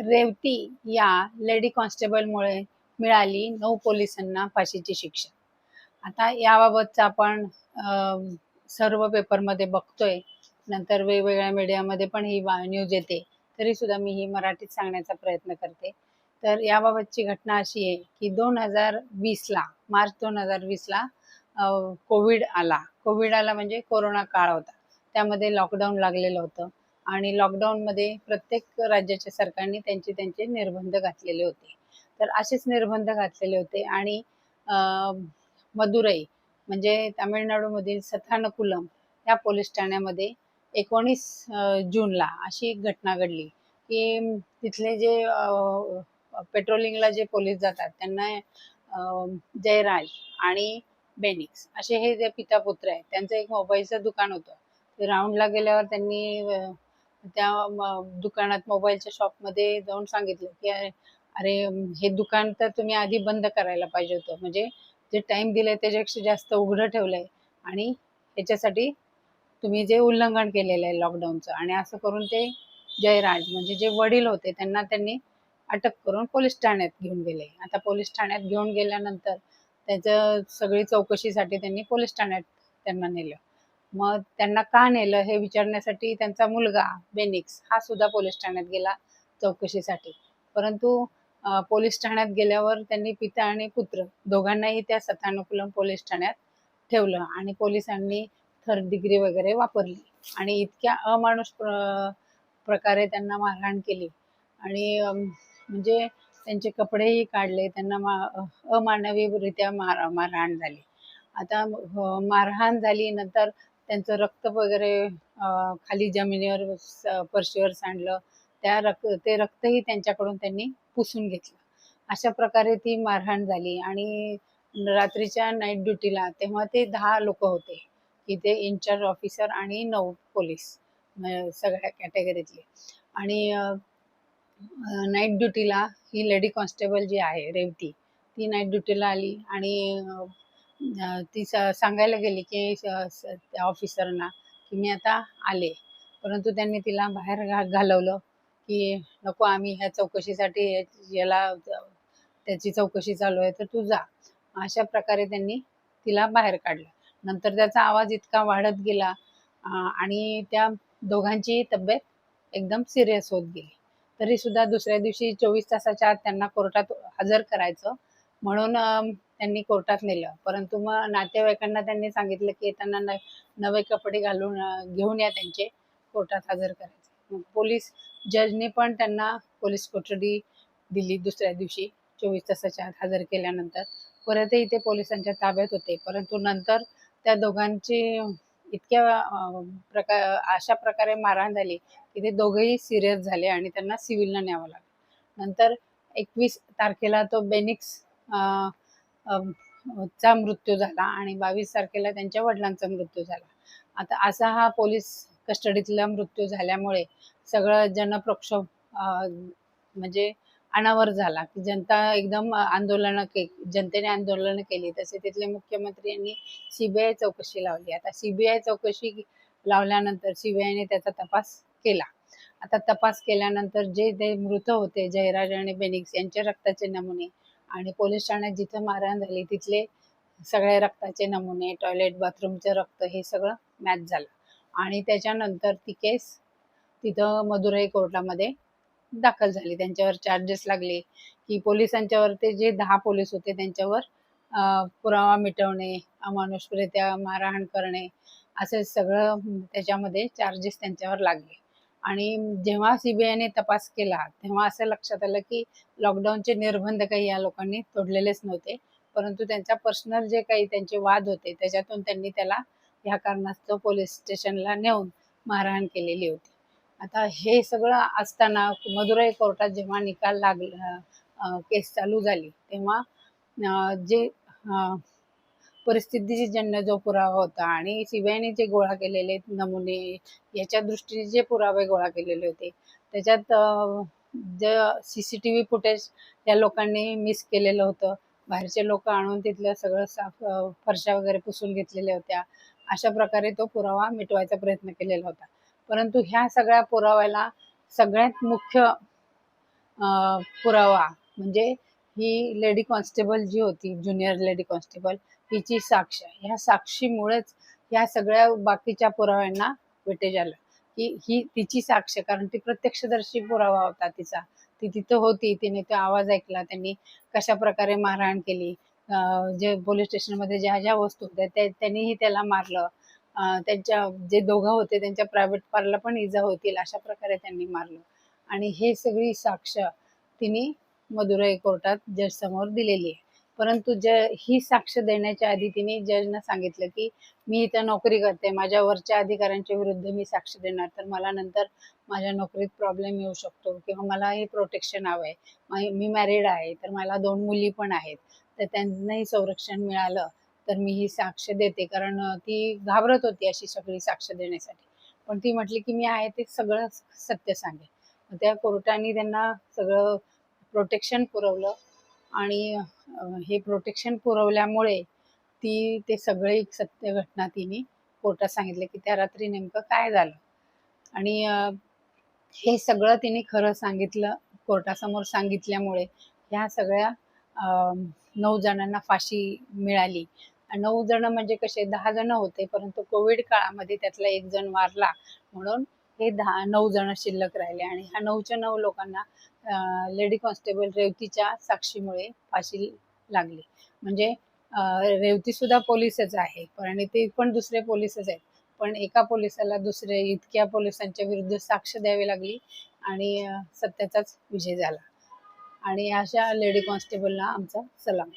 रेवती या लेडी कॉन्स्टेबलमुळे मिळाली 9 पोलिसांना फाशीची शिक्षा. आता याबाबतचं आपण सर्व पेपरमध्ये बघतोय, नंतर वेगवेगळ्या मीडियामध्ये पण ही न्यूज येते, तरी सुद्धा मी ही मराठीत सांगण्याचा प्रयत्न करते. तर याबाबतची घटना अशी आहे की 2020ला मार्च 2020ला कोविड आला म्हणजे कोरोना काळ होता. त्यामध्ये लॉकडाऊन लागलेलं होतं आणि लॉकडाऊनमध्ये प्रत्येक राज्याच्या सरकारने त्यांचे निर्बंध घातलेले होते. तर असेच निर्बंध घातलेले होते आणि मदुराई म्हणजे तामिळनाडूमधील सथानकुलम या पोलीस ठाण्यामध्ये 19 जूनला अशी एक घटना घडली की तिथले जे पेट्रोलिंगला जे पोलीस जातात त्यांना जयराज आणि बेनिक्स असे हे जे पिता पुत्र आहेत, त्यांचं एक मोबाईलचं दुकान होतं. ते राऊंडला गेल्यावर त्यांनी त्या दुकानात मोबाईलच्या शॉपमध्ये जाऊन सांगितलं की अरे हे दुकान तर तुम्ही आधी बंद करायला पाहिजे होतं, म्हणजे जे टाइम दिलंय त्याच्यापेक्षा जास्त उघडं ठेवलंय आणि याच्यासाठी तुम्ही जे उल्लंघन केलेलं आहे लॉकडाऊनचं. आणि असं करून ते जयराज म्हणजे जे वडील होते त्यांनी अटक करून पोलीस ठाण्यात घेऊन गेले. आता पोलीस ठाण्यात घेऊन गेल्यानंतर त्याचं सगळी चौकशीसाठी त्यांनी पोलीस ठाण्यात त्यांना नेलं. मग त्यांना का नेलं हे विचारण्यासाठी त्यांचा मुलगा बेनिक्स हा सुद्धा पोलीस ठाण्यात गेला चौकशीसाठी. परंतु पोलीस ठाण्यात गेल्यावर त्यांनी पिता आणि पुत्र दोघांनाही त्या सथानकुलम पोलीस ठाण्यात ठेवलं आणि पोलिसांनी थर्ड डिग्री वगैरे वापरली आणि इतक्या अमानुष प्रकारे त्यांना मारहाण केली आणि म्हणजे त्यांचे कपडेही काढले, त्यांना अमानवीरित्या मारहाण झाली. आता मारहाण झाली नंतर त्यांचं रक्त वगैरे खाली जमिनीवर फरशीवर सांडलं. ते रक्तही त्यांच्याकडून त्यांनी पुसून घेतलं. अशा प्रकारे ती मारहाण झाली आणि रात्रीच्या नाईट ड्युटीला तेव्हा ते 10 लोक होते की ते इन्चार्ज ऑफिसर आणि 9 पोलीस सगळ्या कॅटेगरीतले. आणि नाईट ड्युटीला ही लेडी कॉन्स्टेबल जी आहे रेवती, ती नाईट ड्युटीला आली आणि ती सांगायला गेली की त्या ऑफिसरना की मी आता आले. परंतु त्यांनी तिला बाहेर घालवलं की नको, आम्ही ह्या चौकशीसाठी याला त्याची चौकशी चालू आहे तर तू जा. अशा प्रकारे त्यांनी तिला बाहेर काढलं. नंतर त्याचा आवाज इतका वाढत गेला आणि त्या दोघांची तब्येत एकदम सिरियस होत गेली. तरी सुद्धा दुसऱ्या दिवशी 24 तासाच्या आत त्यांना कोर्टात हजर करायचं म्हणून त्यांनी कोर्टात नेलं. परंतु मग नातेवाईकांना त्यांनी सांगितलं की त्यांना नवे कपडे घालून घेऊन या, त्यांचे कोर्टात हजर करायचं. पोलीस जजने पण त्यांना पोलीस कोठडी दिली दुसऱ्या दिवशी 24 तासाच्या आत हजर केल्यानंतर. परतही ते पोलिसांच्या ताब्यात होते, परंतु नंतर त्या दोघांची इतक्या अशा प्रकारे मारहाण झाली की ते दोघेही सिरियस झाले आणि त्यांना सिव्हिलला न्यावं लागलं. नंतर 21 तारखेला तो बेनिक्स चा मृत्यू झाला आणि 22 तारखेला त्यांच्या वडिलांचा मृत्यू झाला. आता असा हा पोलीस कस्टडीतला मृत्यू झाल्यामुळे सगळं जनप्रक्षोभ म्हणजे अनावर झाला की जनता एकदम जनतेने आंदोलनं केली. तसे तिथले मुख्यमंत्री यांनी सीबीआय चौकशी लावली. आता सीबीआय चौकशी लावल्यानंतर सीबीआयने त्याचा तपास केला. आता तपास केल्यानंतर जे ते मृत होते जयराज आणि बेनिक्स यांचे रक्ताचे नमुने आणि पोलीस ठाण्यात जिथं मारहाण झाली तिथले सगळे रक्ताचे नमुने, टॉयलेट बाथरूमचं रक्त हे सगळं मॅच झालं आणि त्याच्यानंतर ती केस तिथं मदुराई कोर्टामध्ये दाखल झाली. त्यांच्यावर चार्जेस लागले की पोलिसांच्यावर ते जे 10 पोलीस होते त्यांच्यावर पुरावा मिटवणे, अमानुषरित्या मारहाण करणे असे सगळं त्याच्यामध्ये चार्जेस त्यांच्यावर लागले. आणि जेव्हा सीबीआयने तपास केला तेव्हा असं लक्षात आलं की लॉकडाऊनचे निर्बंध काही या लोकांनी तोडलेलेच नव्हते, परंतु त्यांचा पर्सनल जे काही त्यांचे वाद होते त्याच्यातून त्यांनी त्याला ह्या कारणास्तव पोलीस स्टेशनला नेऊन मारहाण केलेली होती. आता हे सगळं असताना मदुराई कोर्टात जेव्हा निकाल लागला, केस चालू झाली, तेव्हा जे परिस्थितीची जन्य जो पुरावा होता आणि सीबीआयने जे गोळा केलेले नमुने याच्या दृष्टीने जे पुरावे गोळा केलेले होते त्याच्यात जे CCTV फुटेज त्या लोकांनी मिस केलेलं होतं. बाहेरचे लोक आणून तिथलं सगळं साफ फरशा वगैरे पुसून घेतलेल्या होत्या. अशा प्रकारे तो पुरावा मिटवायचा प्रयत्न केलेला होता. परंतु ह्या सगळ्या पुराव्याला सगळ्यात मुख्य पुरावा म्हणजे ही लेडी कॉन्स्टेबल जी होती, ज्युनियर लेडी कॉन्स्टेबल, हिची साक्ष, ह्या साक्षीमुळेच ह्या सगळ्या बाकीच्या पुराव्यांना वेटेज आलं, की ही तिची साक्ष, कारण ती प्रत्यक्षदर्शी पुरावा होता तिचा. ती तिथं होती, तिने तो आवाज ऐकला, त्यांनी कशा प्रकारे मारहाण केली, जे पोलीस स्टेशनमध्ये ज्या ज्या वस्तू होत्या त्यांनीही त्याला मारलं, त्यांच्या जे दोघं होते त्यांच्या प्रायव्हेट पार्टला पण इजा होतील अशा प्रकारे त्यांनी मारलं. आणि हे सगळी साक्ष तिने मदुराई कोर्टात जज समोर दिलेली आहे. परंतु ही साक्ष देण्याच्या आधी तिने जजना सांगितलं की मी इथं नोकरी करते, माझ्या वरच्या अधिकाऱ्यांच्या विरुद्ध मी साक्ष देणार तर मला नंतर माझ्या नोकरीत प्रॉब्लेम येऊ शकतो किंवा मला हे प्रोटेक्शन हवं आहे. मी मॅरिड आहे, तर मला 2 मुली पण आहेत, तर त्यांनाही संरक्षण मिळालं तर मी ही साक्ष देते. कारण ती घाबरत होती अशी सगळी साक्ष देण्यासाठी. पण ती म्हटली की मी आहे ते सगळं सत्य सांगेन. मग त्या कोर्टाने त्यांना सगळं प्रोटेक्शन पुरवलं आणि हे प्रोटेक्शन पुरवल्यामुळे ते सगळे सत्य घटना तिने कोर्टात सांगितले की त्या रात्री नेमकं काय झालं. आणि हे सगळं तिने खरं सांगितलं, कोर्टासमोर सांगितल्यामुळे ह्या सगळ्या 9 जणांना फाशी मिळाली. 9 जण म्हणजे कसे 10 जण होते, परंतु कोविड काळामध्ये त्यातला 1 जण वारला म्हणून हे 9 जण शिल्लक राहिले आणि ह्या 9च्या 9 लोकांना लेडी कॉन्स्टेबल रेवतीच्या साक्षीमुळे फाशी लागली. म्हणजे रेवती सुद्धा पोलीसच आहे आणि ते पण दुसरे पोलीसच आहेत. पण एका पोलिसाला दुसरे इतक्या पोलिसांच्या विरुद्ध साक्ष द्यावी लागली आणि सत्याचाच विजय झाला. आणि अशा लेडी कॉन्स्टेबलला आमचा सलाम.